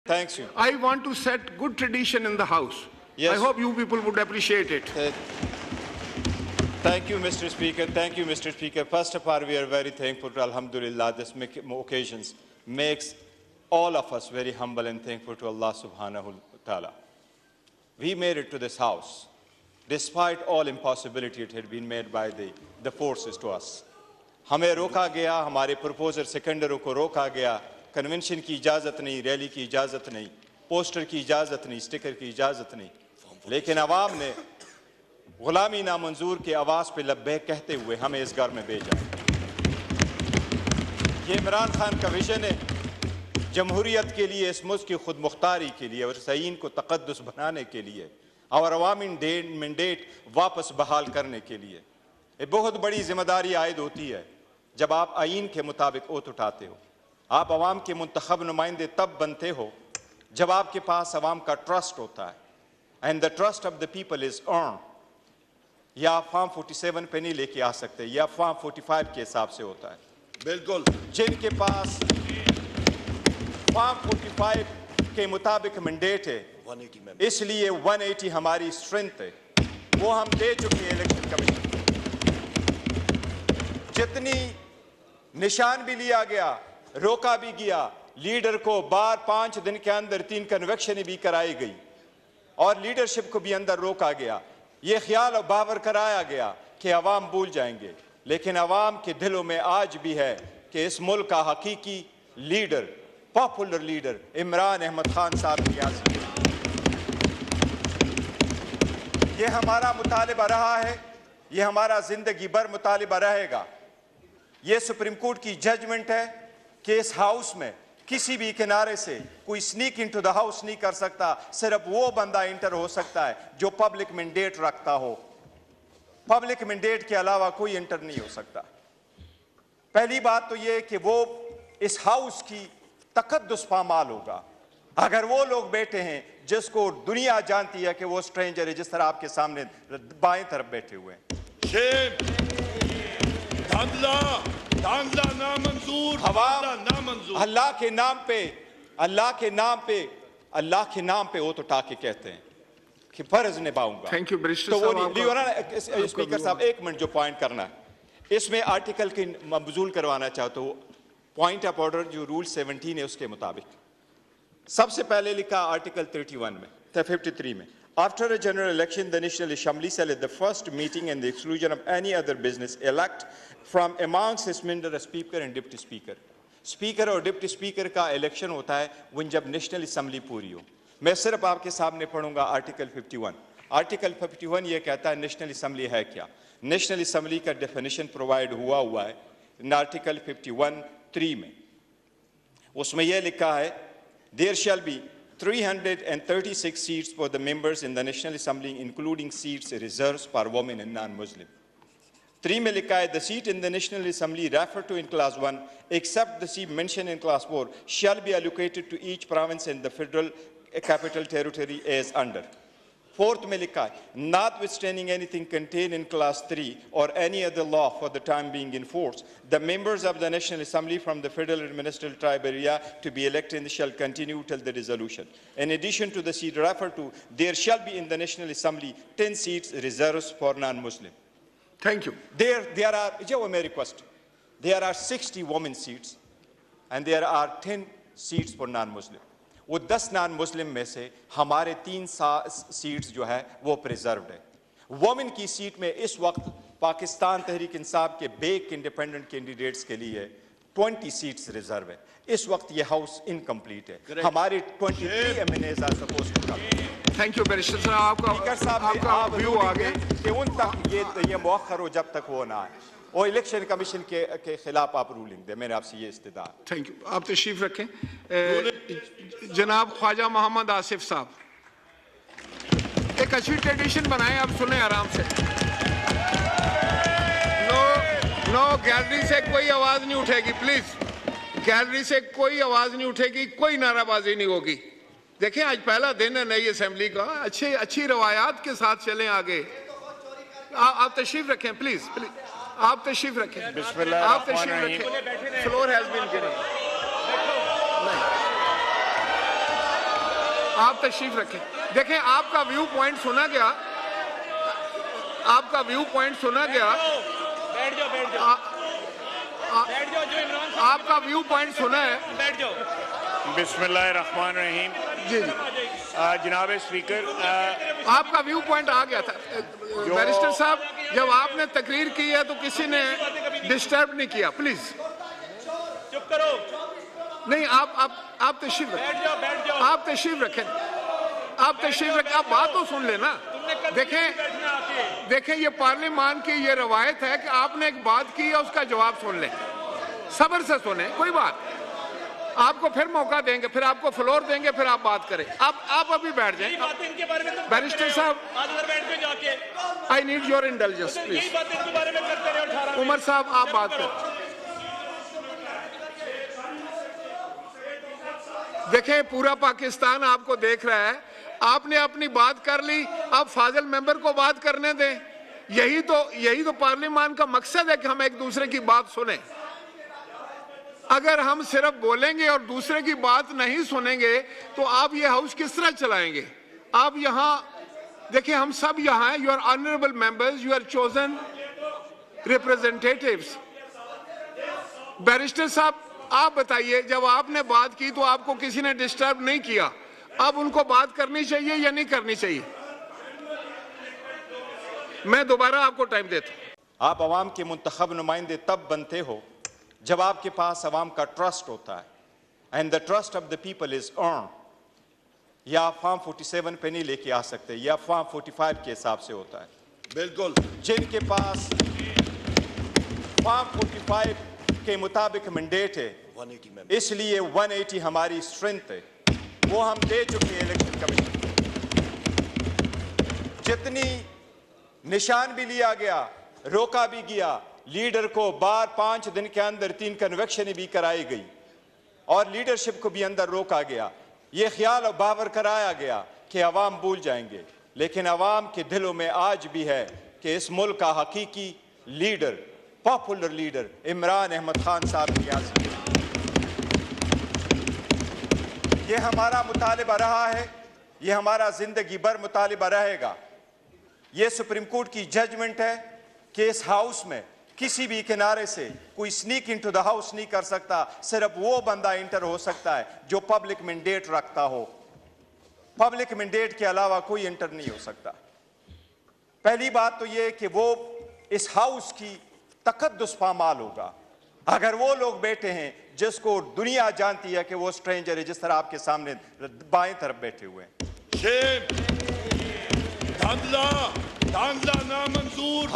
Thanks you. I want to set good tradition in the House. Yes. I hope you people would appreciate it. Thank you, Mr. Speaker. Thank you, Mr. Speaker. First of all, we are very thankful to Alhamdulillah. This occasions makes all of us very humble and thankful to Allah subhanahu wa ta'ala. We made it to this House. Despite all impossibility it had been made by the forces to us. हमें रोका गया, हमारे proposer सेकेंडरों को रोका गया, convention की इजाज़त नहीं, रैली की इजाज़त नहीं, पोस्टर की इजाज़त नहीं, स्टिकर की इजाज़त नहीं, लेकिन अवाम ने गुलामी नामंजूर के आवाज़ पे लब्बैक कहते हुए हमें इस घर में भेजा। ये इमरान खान का विजन है जमहूरियत के लिए, इस मुल्क की खुद मुख्तारी के लिए और सईन को तक़द्दुस बनाने के लिए और अवामी मैंडेट वापस बहाल करने के लिए। एक बहुत बड़ी जिम्मेदारी आयद होती है जब आप आईन के मुताबिक ओत उठाते हो। आप अवाम के मुंतखब नुमाइंदे तब बनते हो जब आपके पास अवाम का ट्रस्ट होता है, and the trust of the people is earn. या आप फॉर्म 47 पे नहीं लेके आ सकते, या फॉर्म 45 के हिसाब से होता है। बिल्कुल, जिनके पास फॉर्म 45 के मुताबिक मैंडेट है, इसलिए 180 हमारी स्ट्रेंथ है, वो हम दे चुके हैं इलेक्शन कमीशन। जितनी निशान भी लिया गया, रोका भी गया, लीडर को बार 5 दिन के अंदर 3 कन्वेक्शन भी कराई गई और लीडरशिप को भी अंदर रोका गया। ये ख्याल और बावर कराया गया कि अवाम भूल जाएंगे, लेकिन अवाम के दिलों में आज भी है कि इस मुल्क का हकीकी leader, popular leader Imran Ahmad Khan साहब नियाज़ी। ये हमारा मुतालिबा रहा है, ये हमारा जिंदगी भर मुतालिबा रहेगा। ये सुप्रीम कोर्ट की जजमेंट है कि इस हाउस में किसी भी किनारे से कोई स्नीक इनटू द हाउस नहीं कर सकता। सिर्फ वो बंदा इंटर हो सकता है जो पब्लिक मैंडेट रखता हो। पब्लिक मैंडेट के अलावा कोई इंटर नहीं हो सकता। पहली बात तो ये कि वो इस हाउस की तकद्दुस पामाल होगा अगर वो लोग बैठे हैं जिसको दुनिया जानती है कि वो स्ट्रेंजर है, जिस तरह आपके सामने बाएं तरफ बैठे हुए हैं। अल्लाह के नाम पे वो तो टाके कहते हैं कि फर्ज निभाऊंगा। थैंक यू तो वो नहीं। स्पीकर साहब, एक मिनट, जो पॉइंट करना है इसमें आर्टिकल की मबजूल करवाना चाहते हो, पॉइंट ऑफ ऑर्डर जो रूल 17 है उसके मुताबिक सबसे पहले लिखा आर्टिकल 31 में 53 में, after a general election the National Assembly shall at the first meeting and the exclusion of any other business elect from amongst its members a speaker and deputy speaker। Speaker और deputy speaker का election होता है when जब national assembly पूरी हो। मैं सिर्फ आपके सामने पढ़ूंगा आर्टिकल 51। आर्टिकल 51 ये कहता है नेशनल असम्बली है क्या। नेशनल असम्बली का डेफिनेशन प्रोवाइड हुआ है इन आर्टिकल 51(3) में। उसमें यह लिखा है there shall be 336 seats for the members in the National Assembly including seats reserved for women and non-Muslim। 3 में लिखा है the seat in the National Assembly referred to in class 1 except the seat mentioned in class 4 shall be allocated to each province in the federal capital territory as under। 4th में लिखा है notwithstanding anything contained in class 3 or any other law for the time being in force, the members of the National Assembly from the federal administrative tribe area to be elected shall continue till the dissolution। In addition to the seat referred to, there shall be in the National Assembly 10 seats reserved for non-Muslim। Thank you। There are, जो मैं request, there are 60 women seats and there are 10 seats for non-Muslim। वो 10 non Muslim में से हमारे 3 seats जो है वो preserved है। वुमेन की सीट में इस वक्त पाकिस्तान तहरीक इंसाफ के बेक इंडिपेंडेंट कैंडिडेट्स के लिए 20 सीट्स रिजर्व है। इस वक्त ये हाउस इनकम्प्लीट है। हमारे 23 MNAs are supposed to come. Thank you barrister साहब, आपका व्यू आ गया कि उन तक ये मौखर हो जब तक वो ना आए और इलेक्शन कमीशन के खिलाफ आप रूलिंग दे। मैंने आपसे ये इस्तिदा। थैंक यू, आप तशरीफ रखें। जनाब ख्वाजा मोहम्मद आसिफ साहब, एक अच्छी ट्रेडिशन बनाएं, आप सुने आराम से। नो गैलरी से कोई आवाज नहीं उठेगी, प्लीज। गैलरी से कोई आवाज नहीं उठेगी, कोई नाराबाजी नहीं होगी। देखें आज पहला दिन है नई असेंबली का, अच्छी रवायात के साथ चलें आगे। आप तशरीफ रखें प्लीज, आप तशरीफ रखें, आप तशरीफ रखें। Floor has been given. आप तशरीफ रखें। देखें, आपका व्यू पॉइंट सुना गया, आपका व्यू पॉइंट सुना गया, बैठ जाओ बैठ जाओ बैठ जाओ, जो इमरान साहब आपका व्यू पॉइंट सुना है। बैठ जाओ। बिस्मिल्लाहिर्रहमानिर्रहीम। जी जी, जनाब स्पीकर, आपका व्यू पॉइंट आ गया था। बैरिस्टर साहब, जब आपने तकरीर की है तो किसी ने डिस्टर्ब नहीं किया, प्लीज। चुप करो, नहीं, आप तशरीफ बैठ रखें, जाओ बैठ जाओ। आप तशरीफ रखें, आप तशरीफ रखें, आप बात तो सुन लेना। तुमने कल देखें, बैठना आके। देखें, ये पार्लियामान की ये रवायत है कि आपने एक बात की है, उसका जवाब सुन लें, सब्र से सुने, कोई बात। आपको फिर मौका देंगे, फिर आपको फ्लोर देंगे, फिर आप बात करें। आप अभी बैठ यही जाएं। बातें इनके बारे में तुम बैरिस्टर करते रहे साहब, हो। आज उधर बैठ के जाके आई नीड योर इंटेलिजेंस यही प्लीज। बातें इनके बारे में करते रहे 18 में। उमर साहब, आप बात करो। करें। देखें, पूरा पाकिस्तान आपको देख रहा है, आपने अपनी बात कर ली, अब फाजिल मेंबर को बात करने दें। यही तो पार्लियामान का मकसद है कि हम एक दूसरे की बात सुने। अगर हम सिर्फ बोलेंगे और दूसरे की बात नहीं सुनेंगे तो आप ये हाउस किस तरह चलाएंगे? आप यहाँ देखिए, हम सब यहाँ हैं, you are honourable members, you are chosen representatives. Barrister साहब, आप बताइए, जब आपने बात की तो आपको किसी ने डिस्टर्ब नहीं किया, अब उनको बात करनी चाहिए या नहीं करनी चाहिए? मैं दोबारा आपको टाइम देता हूं। आप अवाम के मुंतखब नुमाइंदे तब बनते हो जब आपके पास अवाम का ट्रस्ट होता है, and the trust of the people is earn. या आप फॉर्म 47 पे नहीं लेके आ सकते, या फॉर्म 45 के हिसाब से होता है। बिल्कुल, जिनके पास फॉर्म 45 के मुताबिक मैंडेट है, 180 मेंबर। इसलिए 180 हमारी स्ट्रेंथ है, वो हम दे चुके हैं इलेक्शन कमीशन। जितनी निशान भी लिया गया, रोका भी गया, लीडर को बार 5 दिन के अंदर 3 कन्वेक्शन भी कराई गई और लीडरशिप को भी अंदर रोका गया। ये ख्याल और बावर कराया गया कि अवाम भूल जाएंगे, लेकिन अवाम के दिलों में आज भी है कि इस मुल्क का हकीकी leader, popular leader Imran Ahmad Khan साहब नियाज़। ये हमारा मुतालिबा रहा है, ये हमारा जिंदगी भर मुतालिबा रहेगा। ये सुप्रीम कोर्ट की जजमेंट है कि इस हाउस में किसी भी किनारे से कोई स्नीक इनटू द हाउस नहीं कर सकता, सिर्फ वो बंदा इंटर हो सकता है जो पब्लिक मैंडेट रखता हो। पब्लिक मैंडेट के अलावा कोई इंटर नहीं हो सकता। पहली बात तो ये कि वो इस हाउस की तकद्दुस पामाल होगा अगर वो लोग बैठे हैं जिसको दुनिया जानती है कि वो स्ट्रेंजर है, जिस तरह आपके सामने बाएं तरफ बैठे हुए हैं। शेम, धांधला नामंजूर।